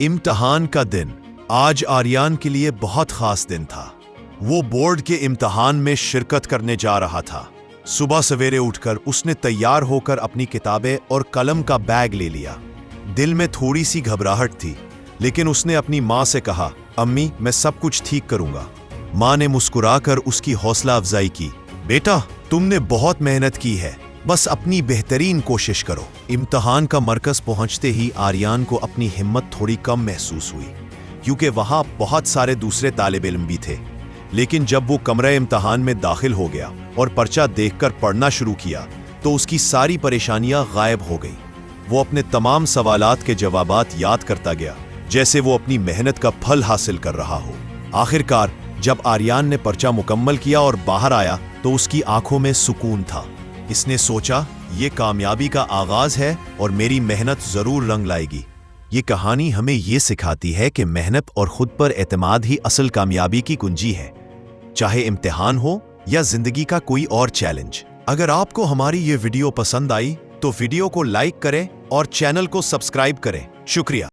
इम्तिहान का दिन आज आर्यन के लिए बहुत खास दिन था। वो बोर्ड के इम्तिहान में शिरकत करने जा रहा था। सुबह सवेरे उठकर उसने तैयार होकर अपनी किताबें और कलम का बैग ले लिया। दिल में थोड़ी सी घबराहट थी, लेकिन उसने अपनी माँ से कहा, अम्मी मैं सब कुछ ठीक करूंगा। माँ ने मुस्कुराकर उसकी हौसला अफजाई की। बेटा, तुमने बहुत मेहनत की है, बस अपनी बेहतरीन कोशिश करो। इम्तिहान का मरकज पहुंचते ही आर्यन को अपनी हिम्मत थोड़ी कम महसूस हुई, क्योंकि वहां बहुत सारे दूसरे तालिब इल्म भी थे। लेकिन जब वो कमरे इम्तिहान में दाखिल हो गया और पर्चा देखकर पढ़ना शुरू किया, तो उसकी सारी परेशानियां गायब हो गई। वो अपने तमाम सवालात के जवाबात याद करता गया, जैसे वो अपनी मेहनत का फल हासिल कर रहा हो। आखिरकार जब आर्यन ने पर्चा मुकम्मल किया और बाहर आया, तो उसकी आंखों में सुकून था। इसने सोचा, ये कामयाबी का आगाज है और मेरी मेहनत जरूर रंग लाएगी। ये कहानी हमें ये सिखाती है कि मेहनत और खुद पर एतमाद ही असल कामयाबी की कुंजी है, चाहे इम्तिहान हो या जिंदगी का कोई और चैलेंज। अगर आपको हमारी ये वीडियो पसंद आई तो वीडियो को लाइक करें और चैनल को सब्सक्राइब करें। शुक्रिया।